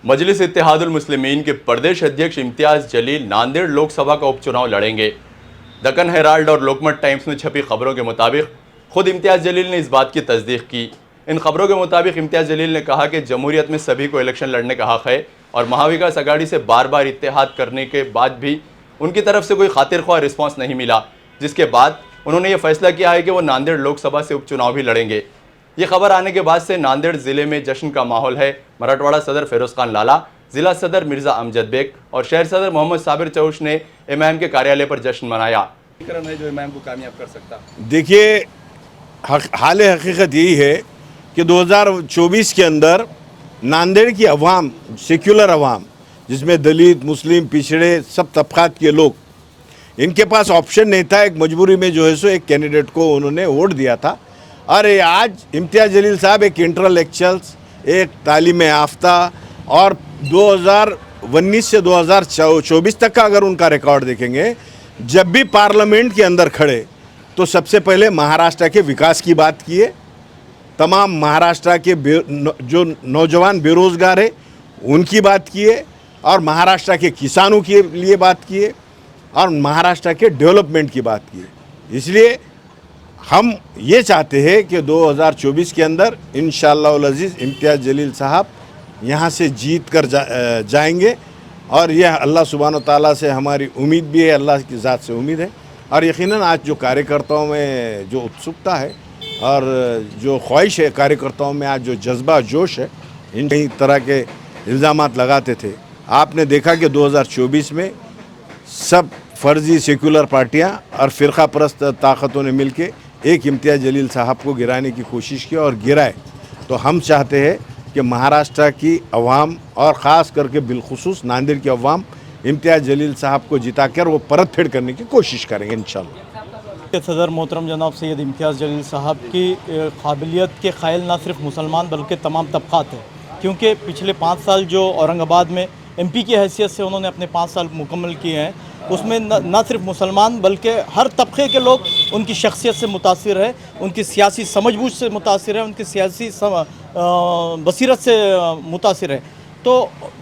मजलिस इत्तेहादुल मुस्लिमीन के प्रदेश अध्यक्ष इम्तियाज जलील नांदेड़ लोकसभा का उपचुनाव लड़ेंगे। दक्कन हेराल्ड और लोकमत टाइम्स में छपी खबरों के मुताबिक खुद इम्तियाज जलील ने इस बात की तस्दीक की। इन खबरों के मुताबिक इम्तियाज जलील ने कहा कि जमहूरियत में सभी को इलेक्शन लड़ने का हक है और महाविकास अघाड़ी से बार बार इत्तेहाद करने के बाद भी उनकी तरफ से कोई खातिर ख्वाह रिस्पॉन्स नहीं मिला, जिसके बाद उन्होंने ये फैसला किया है कि वो नांदेड़ लोकसभा से उपचुनाव भी लड़ेंगे। ये खबर आने के बाद से नांदेड़ जिले में जश्न का माहौल है। मराठवाड़ा सदर फिरोज खान लाला, जिला सदर मिर्जा अमजद बेग और शहर सदर मोहम्मद साबिर चौश ने इमाम के कार्यालय पर जश्न मनाया। जो इमाम को कामयाब कर सकता, देखिए हाल हकीकत यही है कि 2024 के अंदर नांदेड़ की अवाम, सेक्युलर अवाम, जिसमें दलित, मुस्लिम, पिछड़े सब तबकात के लोग, इनके पास ऑप्शन नहीं था। एक मजबूरी में जो है सो एक कैंडिडेट को उन्होंने वोट दिया था। और आज इम्तियाज जलील साहब एक इंटेलेक्चुअल्स, एक तालीम याफ्ता और 2019 से 2024 तक का अगर उनका रिकॉर्ड देखेंगे, जब भी पार्लियामेंट के अंदर खड़े तो सबसे पहले महाराष्ट्र के विकास की बात किए, तमाम महाराष्ट्र के जो नौजवान बेरोज़गार है उनकी बात किए और महाराष्ट्र के किसानों के लिए बात किए और महाराष्ट्र के डेवलपमेंट की बात की। इसलिए हम ये चाहते हैं कि 2024 के अंदर इंशाअल्लाह अज़ीज़ इम्तियाज जलील साहब यहाँ से जीत कर जाएंगे और यह अल्लाह सुब्हानो ताला से हमारी उम्मीद भी है, अल्लाह की ज़ात से उम्मीद है। और यकीनन आज जो कार्यकर्ताओं में जो उत्सुकता है और जो ख्वाहिश है कार्यकर्ताओं में, आज जो जज्बा जोश है, इन कई तरह के इल्ज़ामात लगाते थे। आपने देखा कि 2024 में सब फर्जी सेकुलर पार्टियां और फ़िरका परस्त ताकतों ने मिलके एक इम्तियाज जलील साहब को गिराने की कोशिश की और गिराए। तो हम चाहते हैं कि महाराष्ट्र की अवाम और ख़ास करके बिलखुसूस नांदेड़ की अवाम इम्तियाज जलील साहब को जिताकर वो परत फेड़ करने की कोशिश करेंगे इंशाअल्लाह। सदर मोहतरम जनाब सैयद इम्तियाज़ जलील साहब की काबिलियत के कायल ना सिर्फ मुसलमान बल्कि तमाम तबक़ात हैं, क्योंकि पिछले 5 साल जो औरंगाबाद में MP की हैसियत से उन्होंने अपने 5 साल मुकम्मल किए हैं, उसमें न सिर्फ मुसलमान बल्कि हर तबके के लोग उनकी शख्सियत से मुतासिर है, उनकी सियासी समझबूझ से मुतासिर है, उनकी सियासी बसीरत से मुतासिर है। तो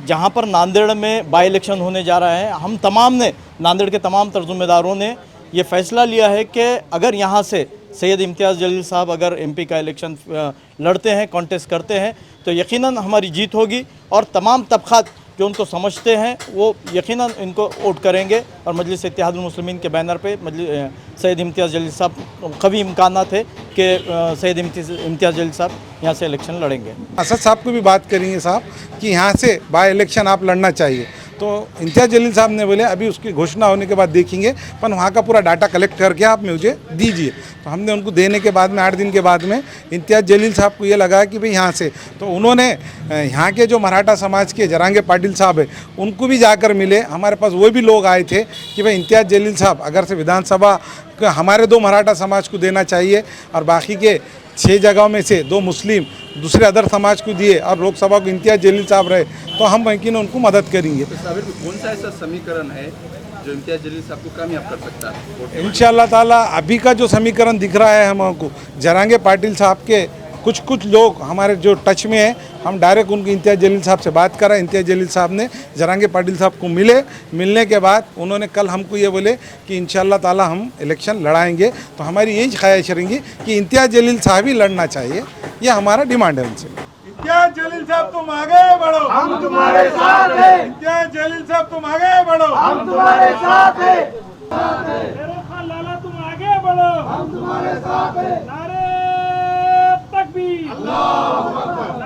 जहाँ पर नांदेड़ में बाई इलेक्शन होने जा रहा है, हम तमाम ने, नांदेड़ के तमाम तर्जुमेदारों ने ये फ़ैसला लिया है कि अगर यहाँ से सैयद इम्तियाज़ जलील साहब अगर MP का इलेक्शन लड़ते हैं, कॉन्टेस्ट करते हैं, तो यकीनन हमारी जीत होगी और तमाम तबक़ात जो उनको समझते हैं वो यकीनन इनको वोट करेंगे और मजलिस इत्तेहादुल मुस्लिमीन के बैनर पे सैयद इम्तियाज़ जलील साहब कभी इम्कानात है कि सैयद इम्तियाज़ जलील साहब यहाँ से इलेक्शन लड़ेंगे। असद साहब को भी बात करेंगे साहब कि यहाँ से बाय इलेक्शन आप लड़ना चाहिए, तो इम्तियाज जलील साहब ने बोले अभी उसकी घोषणा होने के बाद देखेंगे, पर वहाँ का पूरा डाटा कलेक्ट करके आप मुझे दीजिए। तो हमने उनको देने के बाद में 8 दिन के बाद में इम्तियाज जलील साहब को ये लगा कि भाई यहाँ से, तो उन्होंने यहाँ के जो मराठा समाज के जरांगे पाटिल साहब है उनको भी जाकर मिले। हमारे पास वो भी लोग आए थे कि भाई इम्तियाज जलील साहब अगर से विधानसभा हमारे 2 मराठा समाज को देना चाहिए और बाकी के 6 जगहों में से 2 मुस्लिम दूसरे अदर समाज को दिए और लोकसभा को इम्तियाज जलील साहब रहे, तो हम यकीन उनको मदद करेंगे। तो साबिर, कौन सा ऐसा समीकरण है जो इम्तियाज जलील साहब को कामयाब कर सकता है? इंशाअल्लाह ताला अभी का जो समीकरण दिख रहा है हमको, जरांगे पाटिल साहब के कुछ लोग हमारे जो टच में है, हम डायरेक्ट उनके इम्तियाज जलील साहब से बात करा। इम्तियाज जलील साहब ने जरांगे पाटिल साहब को मिलने के बाद उन्होंने कल हमको ये बोले कि इंशाअल्लाह ताला हम इलेक्शन लड़ाएंगे। तो हमारी यही ख्वाहिश रहेंगी कि इम्तियाज जलील साहब ही लड़ना चाहिए, ये हमारा डिमांड है उनसे। इम्तियाज जलील साहब तुम आगे बढ़ो, हम तुम्हारे साथ हैं। इम्तियाज जलील साहब तुम आगे बढ़ो, हम तुम्हारे साथ हैं। फिरोज खान लाला तुम आगे बढ़ो, हम तुम्हारे साथ हैं। नारे तकबीर, अल्लाहू अकबर।